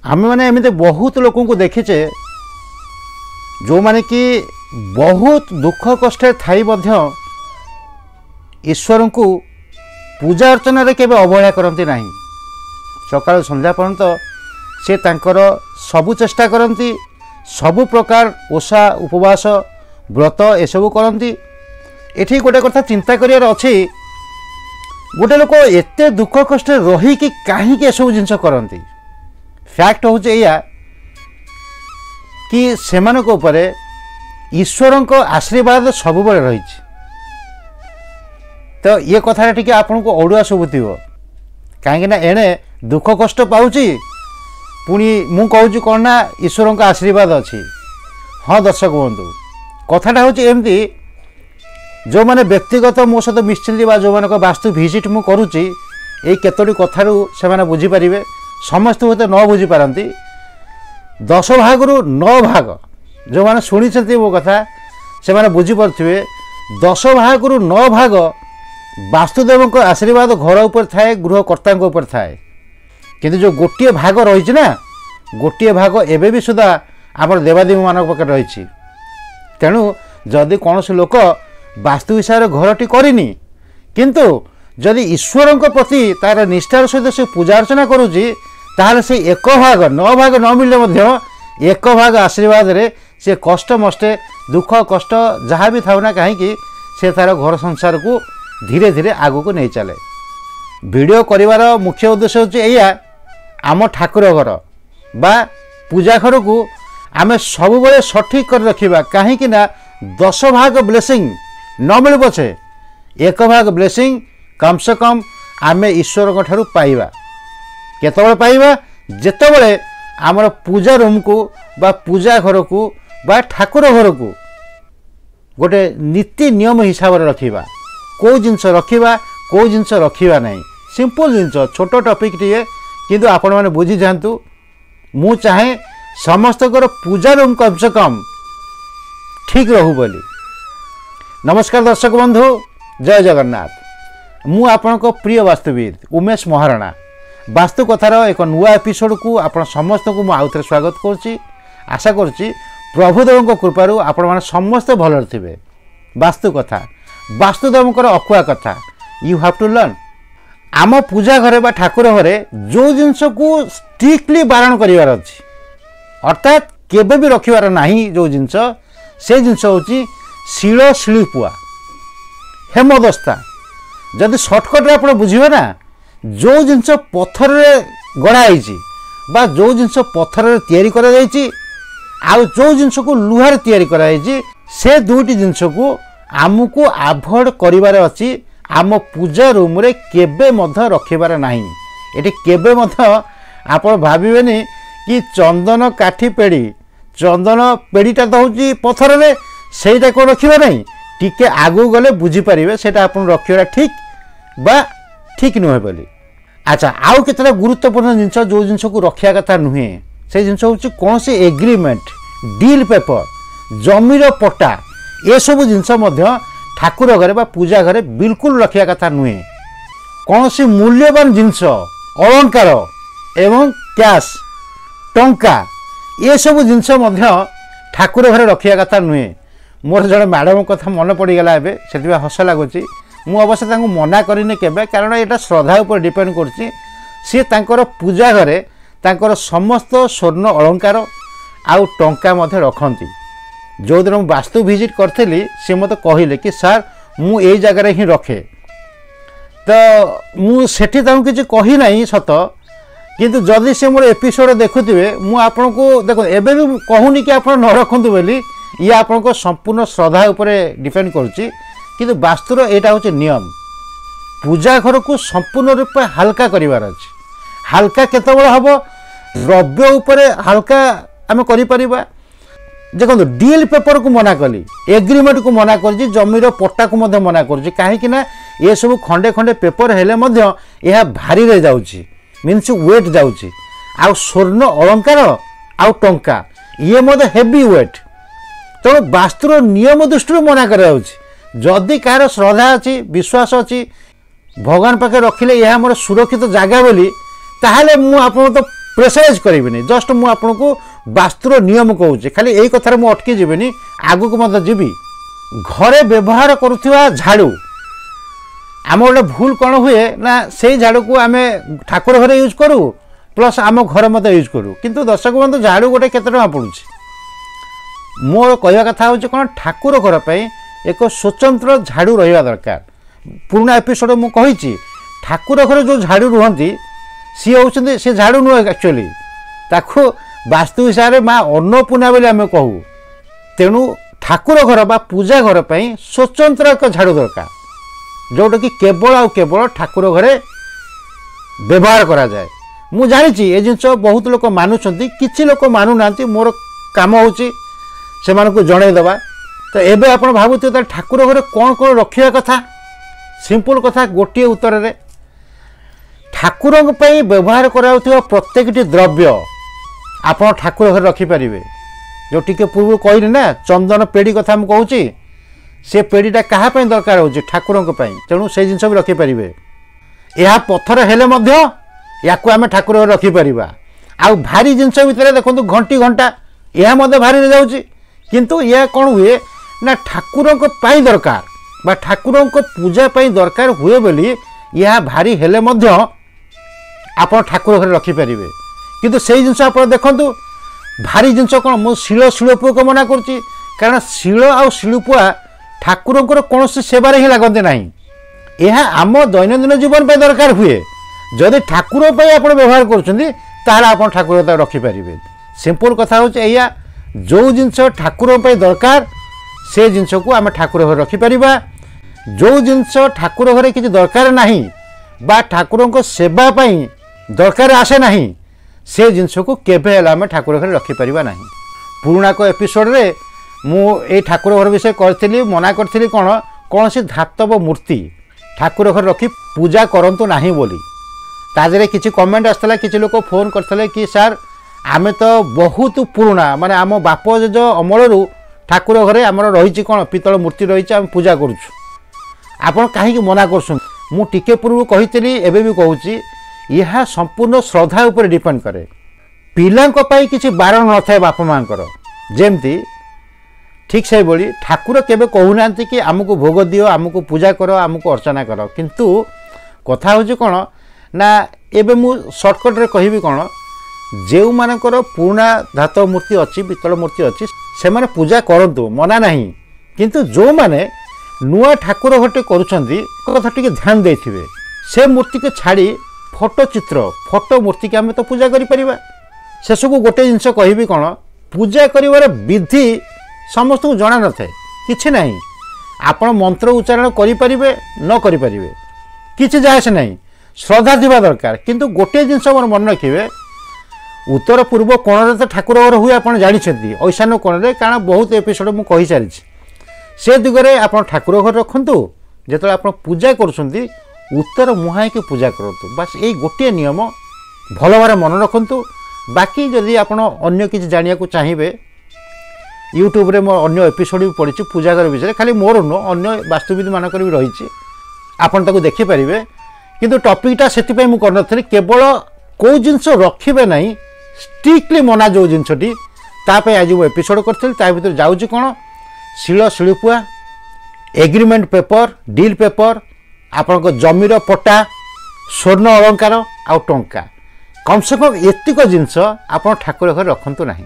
आम मैंने एमती बहुत लोक देखीचे जो माने कि बहुत दुख कष्ट थाई ईश्वर को पूजा अर्चन केवे अवहेला करती नहीं। सकाल संध्या पर्यंत से तांकर सबु चेष्टा करती, सबु प्रकार ओषा उपवास व्रत एसबू करती। एठी गोटे कथा चिंता करियार अछि, गोटे लोक एते दुख कष्ट रही कि कहीं एसबू जिनस करती। फैक्ट हूँ या कि सेमानक उपरे ईश्वर को आशीर्वाद सब बेले रही। तो ये कथा टी आपन को अड़ुआ शुभुव कहीं एणे दुख कष्ट पाऊँची पुणी मु कहूँ कौन ना ईश्वर का आशीर्वाद अच्छी। हाँ दर्शक बंधु कथाटा हूँ एमती जो मैंने व्यक्तिगत मो सहित मिशिंट जो मान वास्तु भिजिट मु करुच्ची ये केतोटी कथारू से बुझीपारे समस्त हूँ न बुझीपारती 10 भागरू 9 भाग जो मैंने शुणी मो कथा से मैंने बुझीपे 10 भागरू 9 भाग वास्तुदेव को आशीर्वाद घर उपर थाए, गृहकर्ता उपर थाए। किंतु जो गोटे भाग रही ना गोटे भाग एबे भी सुधा आम देवादेवी मान पाखे रही। तेणु जदि कौन लोक वास्तु हिसाब से घरटी करनी किंतु जदि ईश्वर प्रति तार निष्ठार सहित से पूजा अर्चना करुच्ची ताहले से 1 भाग 9 भाग न मिले 1 भाग आशीर्वाद रे से कष्ट मष्टे दुख कष्ट जहाँ भी था ना कहीं से तार घर संसार को धीरे धीरे आगू को नहीं चले। वीडियो करिवार मुख्य उद्देश्य होची एया आम ठाकुर घर बा पूजा घर को आम सब बेले सठिक कर रखिबा कहीं 10 भाग ब्लेसिंग न मिल पछे 1 भाग ब्लेसिंग कम से कम आम ईश्वर ठारू पाइबा। केतबेले पाइबा जेतेबेले आमर पूजा रूम को बा पूजा घर को बा ठाकुर घर को गोटे नीति नियम हिसाब से रखिबा। को जिनस रखिबा को जिनस रखिबा नहीं सिंपल जिनस छोट टॉपिक टीए किंतु आपण माने बुझी जांतु। मु चाहे समस्त पूजा रूम कम से कम ठीक रहू बोली। नमस्कार दर्शक बंधु, जय जगन्नाथ। मु आपण को प्रिय वास्तुविद उमेश महाराणा वास्तु कथार एक नुआ एपिसोड को आपण समस्त को मु आउथरे स्वागत करछि। आशा करछि प्रभुदेव कृपारू आपण माने समस्त भल थिबे। वास्तु कथा वास्तुदेव अकुआ कथा यू हैव टू लर्न। आम पूजा घरे बा ठाकुर घरे जो जिनस को स्ट्रिक्टली बारण करिवार अछि अर्थात केबे भी रखिवार नाही जो जिनस से जिनस होची शिल शिलीपुआ हेमदस्ता। जदि सर्टकट रे आपण बुझिबे ना जो जिनस पत्थर रे गढ़ा आइछि बा जो जिनस पत्थर रे तयारी करा जाइछि आ जो जिनस को लुहार तयारी करा जाइछि से दुईटी जिनस को आमको आभोड करिवार अछि। आम पूजा रूम रे केबे मध्य रखिबार नाही। एटी केबे मध्य आपण भाबिबेनी कि चंदन काठी पेड़ी चंदन पेड़ीटा तो होची पत्थर रे सेटा को रखिबा नाही। टिके आगु गले बुझी परिबे सेटा आपण रखिबा ठीक बा ठीक नुहे बोली। अच्छा आउ केतरा गुरुत्वपूर्ण जिनस जो जिनस को रखिया कथा नुहे से जिनस होची कोन से एग्रीमेंट डील पेपर जमीर पट्टा ये सब जिनस मध्य ठाकुर घरे बा पूजा घरे बिल्कुल रखिया कथा नुहे। कौन सी मूल्यवान जिनस अलंकार एवं कैश टंका ये सब जिनस मध्य ठाकुर घरे रखिया कथा नुहे। मोर जड़े मैडम कथा मन पड़गला एबे से हस लगुच मु अवश्य तांको मना करिने केबे कारण यहाँ श्रद्धा उपर डिपेंड करछि। सी तांकर पूजा घरे तांकर समस्त स्वर्ण अलंकार आउ टंका मध्य रखती। जो दिन मुझे वास्तु विजिट करी सी मत कहले कि सर मु ए जगार ही रखे तो मुझे किसी कही ना सत किंतु जदि से मोर एपिसोड देखुवे मुझे देखो एबे भी कहूनी कि आप न रखु बोली ये आपण को संपूर्ण श्रद्धा उपरे डिपेंड करुच्ची। किंतु वास्तुर एटा हूँ नियम पूजा घर को संपूर्ण रूप हाल्का करार अच्छे। हाल्का केतबेले हम द्रव्य उपरे हाल्का आम कर देखो डील पेपर को मना कली एग्रीमेंट को मना कर जमीर पट्टा को मना कर कहीं ये सब खंडे खंडे पेपर हेले यह भारी रे जाउची मीन्स वेट जाउची आ स्वर्ण अलंकार आ टंका ये हेवी वेट तो वास्तुर नियम दृष्टि मना कर जदि कार श्रद्धा अच्छी विश्वास अच्छी भगवान पाखे रखिले यह मोर सुरक्षित जगह बोली ताहले मु आपन तो प्रेसराइज करें जस्ट मुझे आपन को वास्तुर नियम कहूँ खाली यही कथार मुझे अटकी जीवनी आगु को मत जीवी घरे व्यवहार करुवा झाड़ू आम गोटे भूल कौन हुए ना से झाड़ू को आम ठाकुर घरे यूज करूँ प्लस आम घर मत यूज करूँ किंतु दर्शक बंधु झाड़ू गोटे केते टଙ୍କା पड़ुछि मोर कहवा कथा हूँ कौन ठाकुर घर पर एक स्वतंत्र झाड़ू रहा दरकार पुराना एपिसोड मु कही ठाकुर घर जो झाड़ू रुहति सी होती से झाड़ू नुह एक्चुअली ताको वास्तु हिसाब से माँ अन्नपूर्णा बोली आम कहू तेणु ठाकुर घर बा पूजा घर पर स्वतंत्र एक झाड़ू दरकार जोटा कि केवल आउ केवल ठाकुर घरे व्यवहार करा जाए मु जानी ये जिनस बहुत लोक मानुंट किसी लोक मानुना मोर काम होची से जनईदवा तो एबे आप भावुथे ठाकुर घरे कौन कौन रखा कथा सिंपल कथा गोटे उत्तर रे ठाकुर व्यवहार करा प्रत्येक द्रव्य आप ठाकुर घर रखिपारे जो टिके पूर्व कहली ना चंदन पेड़ी कथा मुझे कहूँ से पेड़ीटा क्या दरकार हो ठाकुर तेणु से जिन भी रखिपारे यह पत्थर हेले या आम ठाकुर घर रखिपर आउ भारी जिनस भितर देखो घंटी घंटा यह भारी जाऊँगी किंतु यह कौन हुए ना ठाकुर दरकार बा ठाकुर पूजा दरकार हुए बोली यह भारी हेले आप ठाकुर घर रखिपारे किंतु से जिनस आप देखु भारी जिनस कौन मु शिल शिलपुआ को मना करुच्ची कारण शिल आ शिलपुआ ठाकुर कौन सेवार ही लगते ना यह आम दैनंदिन जीवन पर दरकार हुए जदि ठाकुर आप व्यवहार कर ठाकुर रखिपारे सिंपल कथा हूँ या जो जिनस ठाकुर दरकार से जिनस को आम ठाकुर घर रखिपर जो जिनस ठाकुर घरे किसी दरकार नहीं बा ठाकुर सेवा दरकार आसे नहीं से जिनस को केवे आम ठाकुर घर रखिपर ना पुराना को एपिसोड रे मु ठाकुर घर विषय करी मना करी कौन कौन सी धातव मूर्ति ठाकुर घर रखी पूजा करंतु नहीं बोली ताजरे किसी कमेंट आसला किसी लोग फोन करते कि सार आमे तो बहुत पुराना माने आम बाप जेज अमलू ठाकुर घरे आमर रही कौन पितल मूर्ति रही आम पूजा करुँ कहीं मना कर पूर्व कही एवं भी कहूँ यह संपूर्ण श्रद्धा उपर डिपेंड करे पिलांई किसी बारण न था बापा माँ जमती ठीक से बोली ठाकुर केबे कहूना कि आमको भोग दियो आमको पूजा कर आमको अर्चना कर किंतु कथा हूँ कौन ना एबे मु शॉर्टकट रे कहबी कौन जो मानकर पुराना धातव मूर्ति अच्छी पितल मूर्ति अच्छी से माने पूजा करंतु मना नहीं किंतु जो माने नुआ ठाकुर घटे करुछंती कथा टिके ध्यान देथिबे से मूर्ति के छाड़ी फोटो चित्र फोटो मूर्ति के आम तो पूजा करि परिबा शेष को गोटे जिनस कहबी कौन पूजा करिवार विधि समस्त को जना न थाए किछि नहीं आपण मंत्र उच्चारण करि परिबे न करि परिबे किछि जायस नहीं श्रद्धा थिबा दरकार किंतु गोटे जिनस मोर मन रखिबे उत्तर पूर्व कोण तो ठाकुर घर हुए आप जानते ईशान्य कोण में कारण बहुत एपिसोड मुझे कही सारी से दिगरे आप ठाकुर घर रखु जो आप पूजा कर उत्तर मुहाई की पूजा करूँ बस यही गोटे नियम भल भाव मन रखु बाकी जदि आप अन्य किसी जाना चाहिए यूट्यूब रे मो अन्य एपिसोड भी पड़ी पूजा घर विषय खाली मोर नुह अन्य वास्तुविद मानक भी रही आपन ताको देखिपारे किंतु टॉपिकटा से मुझे केवल कौ जिनस रखिबे नहीं स्ट्रिक्टली मना जो जिनसटी तापे आज वो एपिसोड करी भर जाऊँगी कौन शिल शिलपुआ एग्रीमेंट पेपर डील पेपर आपण जमीर पट्टा स्वर्ण अलंकार आउ टंका कम से कम एतिक जिनस आप ठाकुर घर रखंतु नहीं।